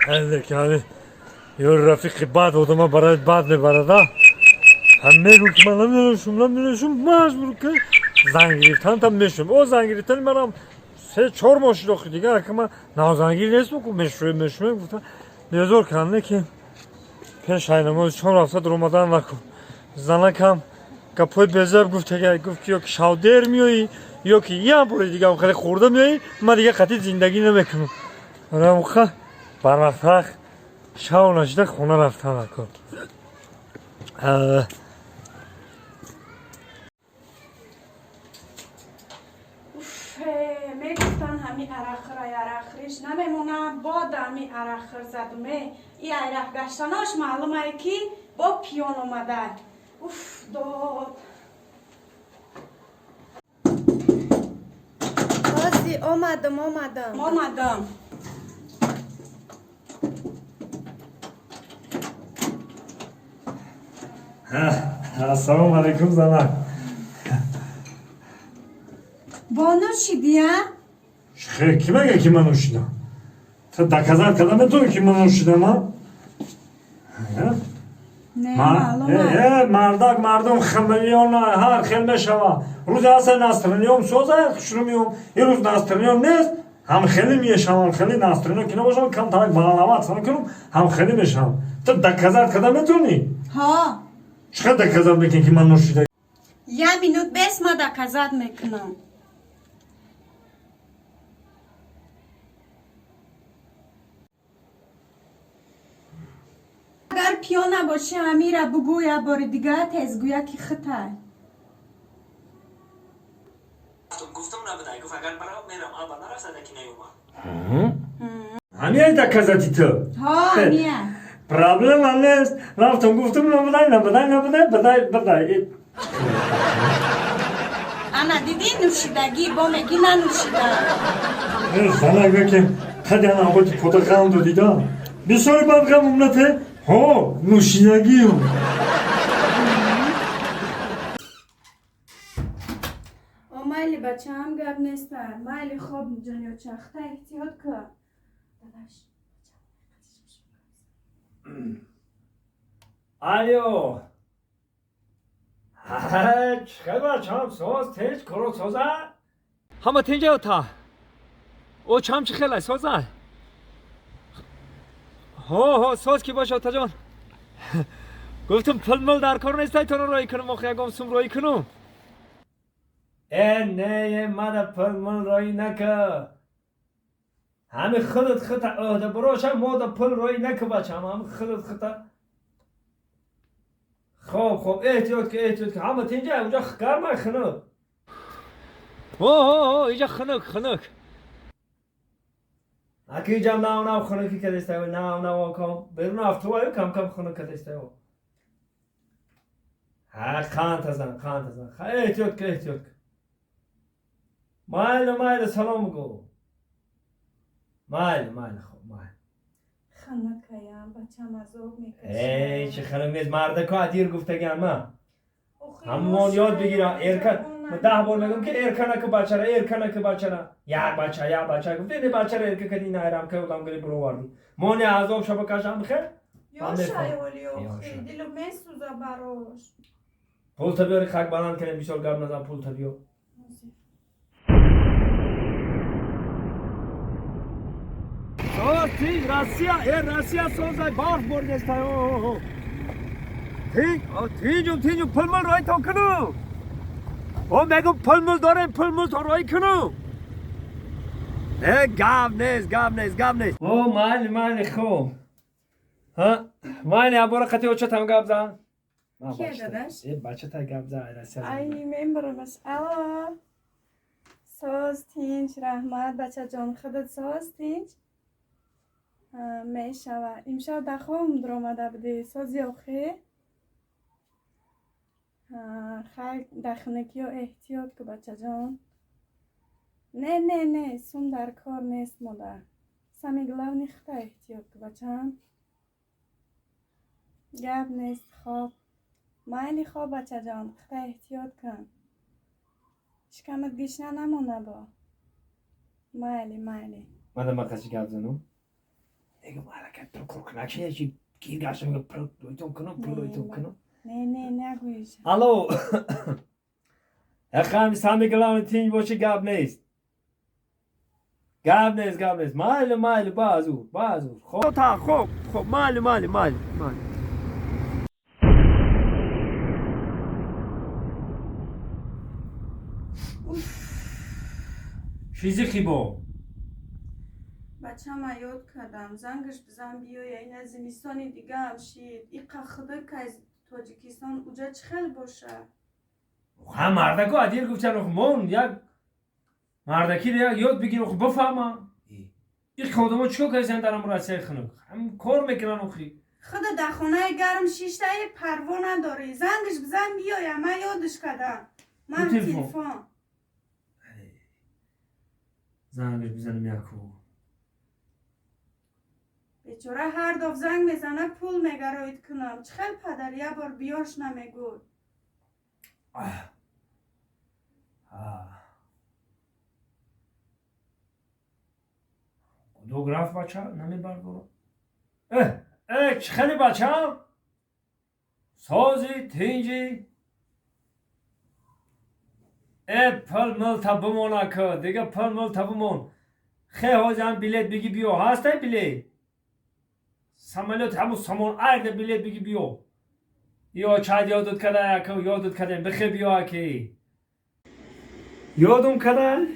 هذاك يعني يا رفيقي بعد وما برد بعد بردا همه رو که من نمیدونشم مجبور که زنگ گرفتن تا میشم او زنگ گرفتن منم سه چهار ماشین رو دیگه که من نازنگیر نیست بکنم میشویم گفتن بیازور کنه که پیش اینما چون رفته در اومدن نکن زنه کم کپوی بزرگ گفت که یا که شاودر میایی یا که یه بوری دیگه خیلی خورده میایی من دیگه قطعی زندگی نمیکنم من خب برنفخ شاو نشده خونه رفتن نکن میگفتن همین عرخش نمیمونه باد همین عرخر زدمه این عرخ گشتناش معلومه که با پیان اومده اوف داد راستی اومدم السلام علیکم زمان بانو چی خیر کی مگه که من نوشیدم تا دکازار کلمه تو که من نوشیدم ها نه معلومه مردم خملیون هر خیل میشوا روز اصلا ناسترنیوم سوزه شروع میوم یه روز ناسترنیوم نیست هم خیلی میشم خیلی ناسترنیوم که نباشم کم تاک بالاوات سن کنم هم خیلی میشم تو دکازار کلمه تو نی ها چقدر دکازار میکنی که من نوشیدم یه مینوت بس ما دکازات میکنم اگر پیو نباشه امیره بگو یا بار دیگه تزگویا که خطر گفتم نبوده گفت اگر برام میرم آبا نرفته که نیومد همیه دکازاتی تو ها امیه پرابلم هم نیست رفتم گفتم نبودای انا دیدی نوشیدگی با میگی ننوشیدم زنگ بکن خیلی انا باید پوتا غم دو دیدم بسیاری باید غم امنته ها نوشیدگی هم مایلی بچه هم گب نیستر مایلی خواب جانیو چخته احتیاط که داداش آیو چه بچه هم ساز تیج کرو سازه همه تینجا تا او چم چی خیلی سازه ها ساز کی باشه تا جان گفتم پلمل در کار نیستی تو روی کنم آخه یکم سوم روی کنم نه من پلمل رای نکه همه خودت خطا عهده براش هم ما دا پل رای نکه بچه همه خودت خطا خوب احتیاط که همه تینجا اونجا گرمه خنک اینجا خنک اکی جام ناو خنکی که دسته و ناو کام برون افتوایو کم خنک که دسته و ها خان تزن احتیاط که مایل سلام گو مایل خوب مایل خنکایم بچه هم ازوب میکشه ای چه خنک نیست مرده که دیر گفته گرمه همون یاد بگیره ارکن من 10 بار میگم که ارکنه که بچه یک بچه گفته این بچه را ارکه کدی نهرم که بودم گلی برو واردی مانی عذاب شبه کشم بخیر یا شایولی اخی دلو میسوزه براش پول تا بیاری خاک بلند کنیم بسیار گرم نزم پول تا بیار ساز تیج راسیا سازه بارف بردسته تیجو پلمل رای تا کنو او میگم پلمل دارم پلمل تا رای کنو نه گاب نیست او مال خوب ها مال ابورا خطی او چتم گاب زن کیه داداش؟ بچه تا گاب زن ای میمبرمش الا ساز تینج رحمت بچه جان خودت ساز تینج میشوه امشب دخوام در آمده بده ساز یا خیلی خیلی دخنکی و احتیاط که بچه جان نه سون در کار نیست مادر سمیگلاو نیخته احتیاط که بچه هم گب نیست خواب مایلی خواب بچه جان خیلی احتیاط کن شکمت گیشنه نمونه با مایلی من مقصی گب زنم میگم حرکت تو کرک نکنه چی گیر گشت میگم پلویتون کنم نه نگویش. الو اخم سامی گلان تینج باشه گاب نیست مایل بازو خب تا خب مایل چیزی خیبو بچه ما یاد کردم زنگش بزن بیای این از زمستانی دیگه هم شید این قخبه که از تاجیکستان اونجا چه خیلی باشه هم مردکو عدیل گفتن من یک مردکی دیگه یاد بگیر خب بفهمم این خودمو چیکار کردن دارم مراسه خنک هم کار میکنن اخی خود در خونه گرم شیشته پروا نداری زنگش بزن بیای من یادش کردم من تلفن زنگش بزنم یکو بیچاره هر دو زنگ میزنه پول میگراید کنم چه خیلی پدر یه بار بیاش نمیگود دو گراف بچه نمیبر برو چه خیلی بچه سازی تینجی پل ملتا بمونه که دیگه پل ملتا بمون خیلی حاجم بیلیت بگی بیو هسته بیلیت سمالت همون سمون عرد بیلیت بگی بیو یا چاید یادت کده که یادت کده بخی بیو که یادم کده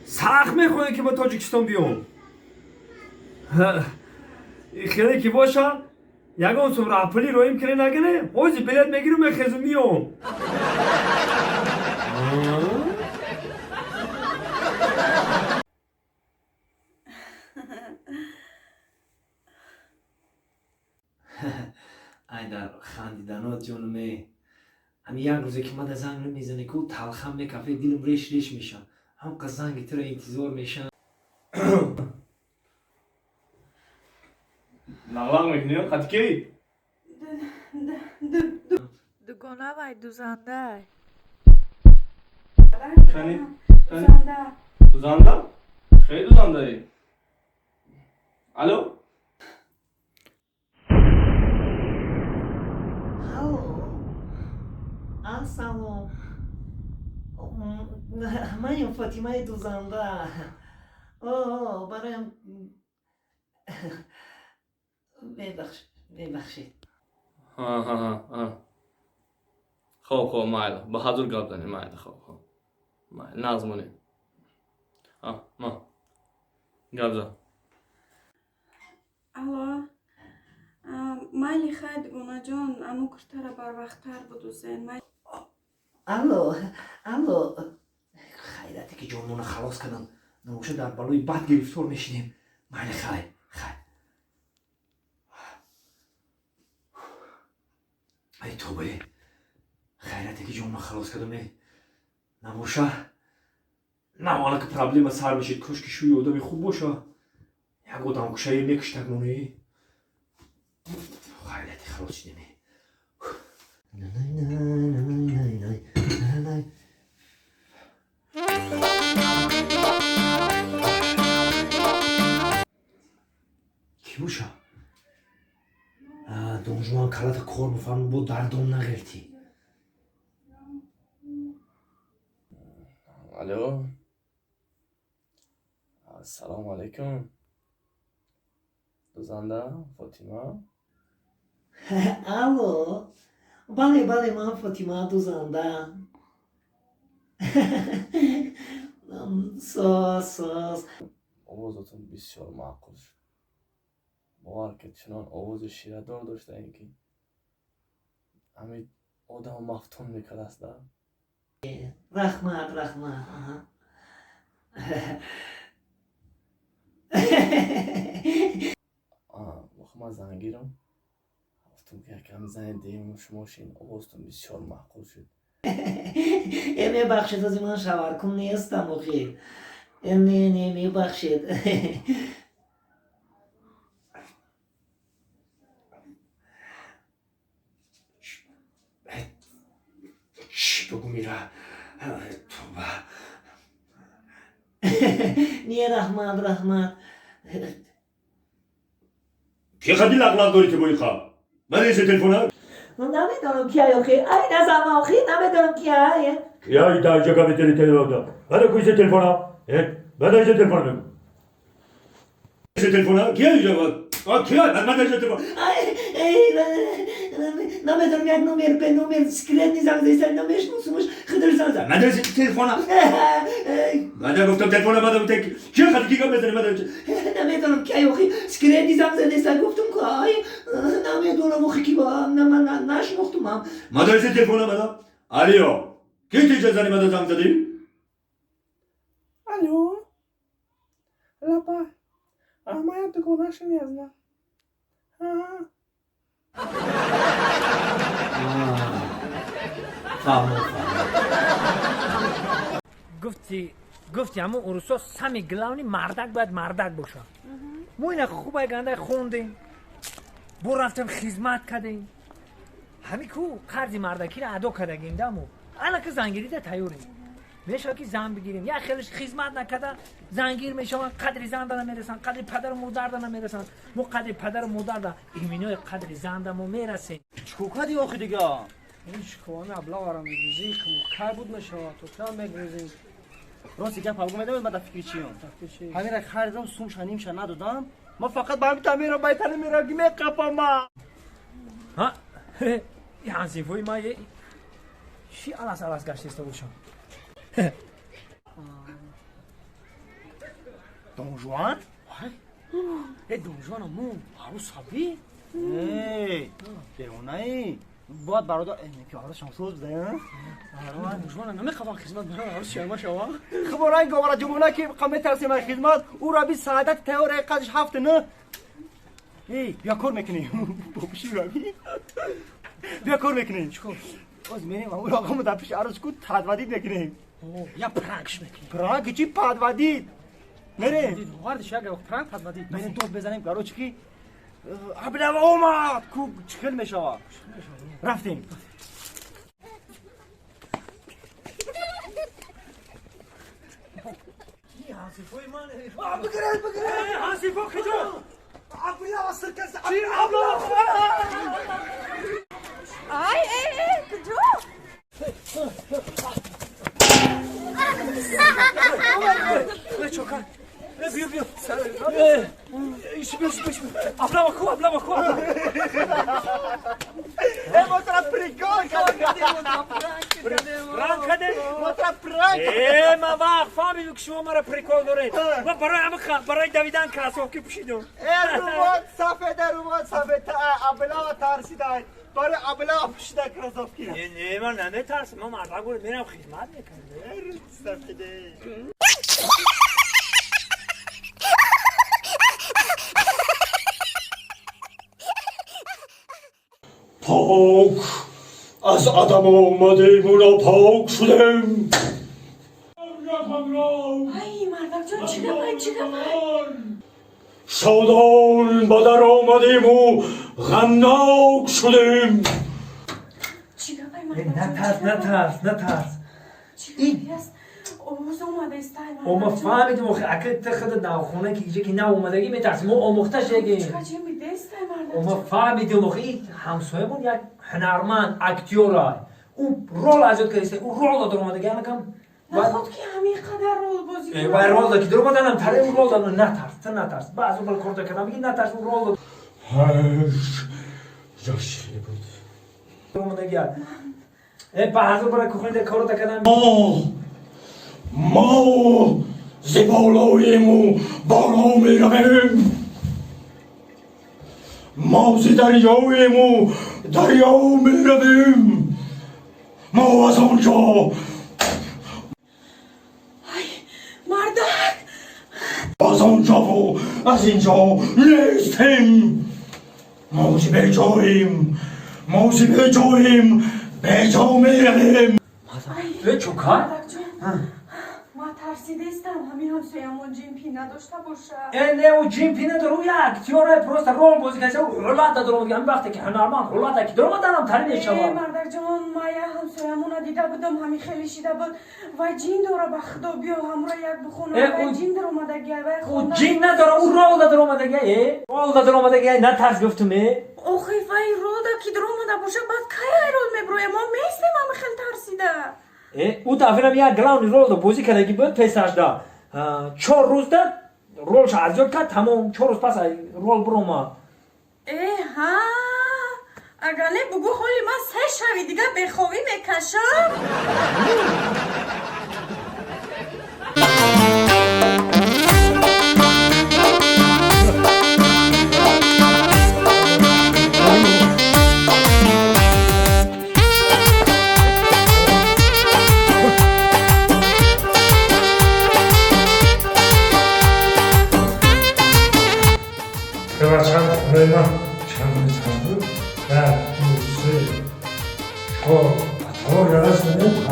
سخت میخواه که با تاجیکستان بیام خیلی که باشه یگان سو راپلی رویم کنه نگنه حاجی بلیت میگیرم میخیزم میام ای در خندیدنات جانمه همین یک روزه که من زنگ میزنه که تلخم میکفه دیلم ریش میشم هم قصنگی تو رو انتظار میشم نغلاق میکنی؟ خطی کی؟ Dugona vai duzandai. کنی؟ دوزانده؟ خیلی دوزانده ای الو؟ سلام من فاطمه دوزنده برایم ببخشید خب مایل با حضور گاب دانی مایل خب مایل نازمونی ما گاب دا الو مایلی خیلی گونه جان امو کرتر بر وقتتر بدوزین الو خیرتی که جانمون خلاص کردن نموشه در بلوی بد گرفتار میشینیم مایل خیر ای توبه خیرتی که جانمون خلاص کردم نموشه نمانه که پرابلم سر میشید کاش که شوی آدمی خوب باشه یک آدم کشایی میکشتک مونه خیرتی خلاص شدیم کی باشه؟ دونجوان کلات کار بفرم بود دردم نگرتی الو السلام علیکم دوزنده فاطمه الو بله من فاطمه دوزنده ساز آوازتون بسیار معقول شد باور که چنان آواز شیردار داشته این که همین آدم مفتون میکرد است رحمت وقت من زنگیرم گفتم که یکم زن دیم شما شین آوازتون بسیار معقول شد میبخشید از من شوارکم نیستم اخی نه میبخشید چی بگو میره توبه نیه رحمت که خدی لغلق داری که بایی خواه من ایسه تلفونه نمیدونم کیه آخی ای نزم آخی نمیدونم کیه یا ای تا جگه بیتری تلفونه من ایسه تلفونه من ایسه تلفونه بگو ایسه تلفونه کیه ایجا کیه من ایسه تلفونه نمیدونم یک نومر سکرت نیزم زیستر نمیشنوسمش خدر زنزم من ایسه تلفونه من گفتم تلفونه من گفتم کیه خدی که بزنی من ایسه نمیدونم کیه آخی سکرت نیزم زیستر گفتم که ای نمیدونم آخی کی با من نشناختم هم من ایسه تلفونه من آلیو کی تیجه زنی من زنگ زدی؟ Alo. Lapa. Ama yaptık uğraşın yazma. Ha. گفتی همون اروسا سمی گلاونی مردک باید مردک باشه ما این خوبه گنده خوندیم بو رفتم خدمت کردیم همین کو قرضی مردکی رو ادا کردگیم دمو الان که زنگیری ده تیوریم میشه که زن بگیریم یا خیلیش خدمت نکرده زنگیر میشون قدری زن دارن میرسن قدری پدر و مادر دارن میرسن مو قدری پدر و مادر دا ایمینوی قدری زن دارن میرسیم چوکا دی آخی دیگه این شکوانه ابلا وارم میگوزی که مخیر بود نشود تو کم میگوزی راستی که پاگو میدم من فکر چیم چی؟ همین را خریدم سوم شنیم شن ندادم ما فقط با همین تعمیر رو بایتنی میرم گیمه قپا ما ها یعنی وای ما یه چی علاس گشتیسته باشم دون جوان ای دونجوان امون هارو سابی؟ ای بیرونه باید برادر که حالا شمسوز بده دونجوان نمیخوام خدمت برای هارو شما شما خبر این گوارا جمعونه که قمه ترسیم خدمت او را بی سعادت تهور قدش هفت نه ای بیا کار میکنی بابشی را بی بیا کار میکنی از میریم اون آقا در پیش عرض کن تدودید میکنیم یا پرانکش میکنی پرانک چی پدودید میریم واردش اگه پرانک پد بدید میریم دوست بزنیم گارو چکی ابله اومد کو چکل میشه رفتیم بگیره حاسیفو کجا ابله واسه کس Ay, kejut. چوکان بیا ایش ابلا بخو ای موتر پریکان ران کده موتر پرانک ای ما وقت فهمیدم که شما مرا پریکال دارید و برای دویدن کراسوفکی پوشیدم ای رومات سفید ابلا ترسیده برای ابلا پوشیده کراسوفکی نه من نمیترسم من مردا گوره میرم خدمت میکنم سفیده پاک از آدم آمدیم و پاک شدیم ای مردک جان چی گفت شادان با در آمدیم و غمناک شدیم چی گفت نترس چی گفت اوز اومده استای ما فهمیدیم اگه تخد داخونه که اینجا که نه اومدگی میترسیم ما آموختش یکی چی میده استای ما فهمیدیم این همسایمون یک هنرمند اکتیوره او رول ازت کردیسته او رول داد اومدگی نکم نه خود که همین قدر رول بازی کنه باید رول داد که در اومدنم تره اون رول داد نترس بعض اون کارتا کردم میگی نترس اون رول داد جاشی بود در اومدگی بعض برای کخونی کارتا کردم ما زبالاییم و بالا می رویم ما زی دریاییم و دریا می رویم ما از آنجا مردک از آنجا و از اینجا نیستیم ما زی به جاییم به جا می رویم چوکان؟ ما ترسیده استم همین همسایمون جیمپی نداشته باشه نه او جیمپی نداره او یک اکتیوره پروست رول بازی کنه او رولات داره اومدگی همین وقتی که هنرمند رولات که در اومدنم ترین شما مردک جان ما یه همسایمون دیده بودم همین خیلی شیده بود و جین داره به خدا بیا همراه یک بخونه و جین در اومدگی گوه او خونه جین نداره او راه دادر اومده راه دادر اومده نه ترس گفتم اوخی فای رو دا کی در اومده باشه بعد که ایرول میبروی ما میستیم همه خیلی ترسیده او دفعه یک گلاونی رول دا بازی کرده که بود پیسش دا 4 روز دا رولش ارزیاد کرد تمام 4 روز پس رول بروما ها اگر نه بگو حالی من 3 شوی دیگه بخوابی میکشم ببخشم خونه ما چند چند در دو سه چهار تو یادش نمیم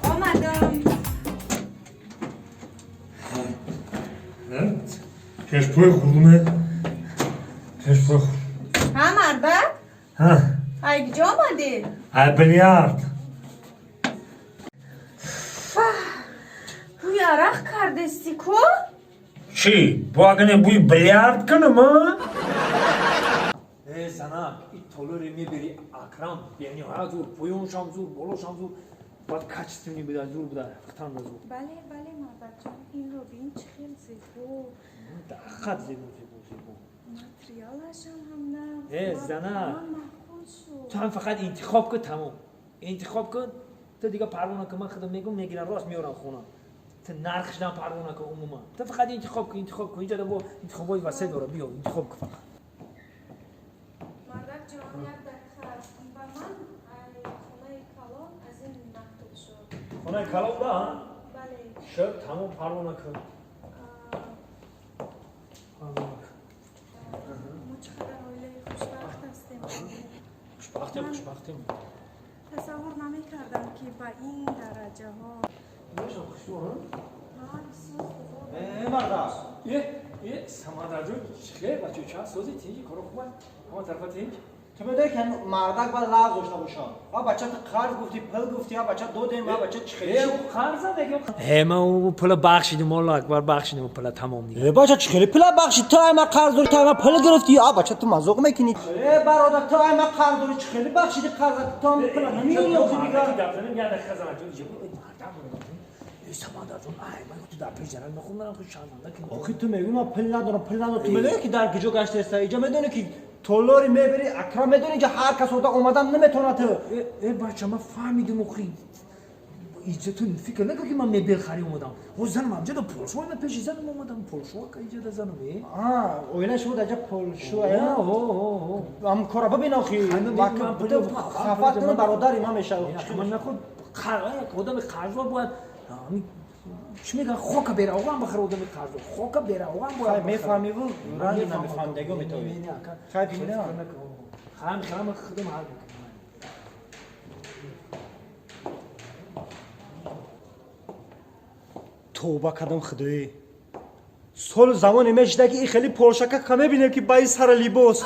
آمدم پیش پوی خودمه پیش پوی خود ها مردک ها ای کجا آمدی بلیارد روی عرق کردستی کو چی؟ باگنه بوی بلیارد کنم ها؟ زنا این طولوری میبری اکرام یعنی ها زور پویونشم زور بولوشم زور باید کچستونی بده زور بده ختم زور بله مردک جان این رو بین چه خیلی زیبو خط زیبو ماتریالش هم نه زنا تو هم فقط انتخاب کن تمام انتخاب کن تو دیگه پروانه که من خودم میگم میگیرن راست میارن خونه تو نرخش نم پروانه که عموما تو فقط انتخاب کن اینجا با انتخابای وسط داره بیا انتخاب کن فقط مردک جان یک دقیقه با من خونه کلان از این مکتوب شد خونه کلام دا بله شد تمام پروانه کن ما چقدر آیله خوشبخت هستیم خوشبختیم تصور نمی کردم که با این درجه ها مردا یه سمادر جون چه بچه چه سوزی تیجی کارو خوبه اما طرف تیج تو میدونی که مردک باید لغ داشته باشه ها بچه تو قرض گفتی پل گفتی ها بچه دو دیم ها بچه چخیلی قرض دیگه ما او پول بخشیدیم الله اکبر بخشیدیم پول تمام دیگه بچه چخیلی پل بخشید تو ایما قرض داری تو ایما پل گرفتی ها بچه تو مزاق میکنی برادر تو ایما قرض داری چخیلی بخشیدی قرض تو هم پل همین یوزی دیگه دفترم یاد خزانه جون جبو سمادر جون من تو در پیش جرال میخوندم خود شرمنده که آخه تو میگی من پل ندارم تو میدونی که در کجا گشته است اینجا میدونی که تولاری میبری اکرام میدونی که هر کس اودا اومدم نمیتونه تو بچه من فهمیدم اخی اینجا تو فکر نکن که من میبر خری اومدم و زنم همجا دا پولشوی من پیش زنم اومدم پولشوی که اینجا دا زنم اویله شو در جا پولشوی هم کارا ببین آخی خفت کنه برادری من میشه من نخود آدم قرضوار باید چی میگن خوکا بره آقا هم بخیر آدم قرضوار خوکا بره آقا هم باید میفهمی بود رنگ نمیفهم دیگه میتوی خیلی بینه خیلی خودم حال بکنم توبه کردم خدایی سال زمانی میشده که این خیلی پرشکه کمه بینه که بایی سر لیباس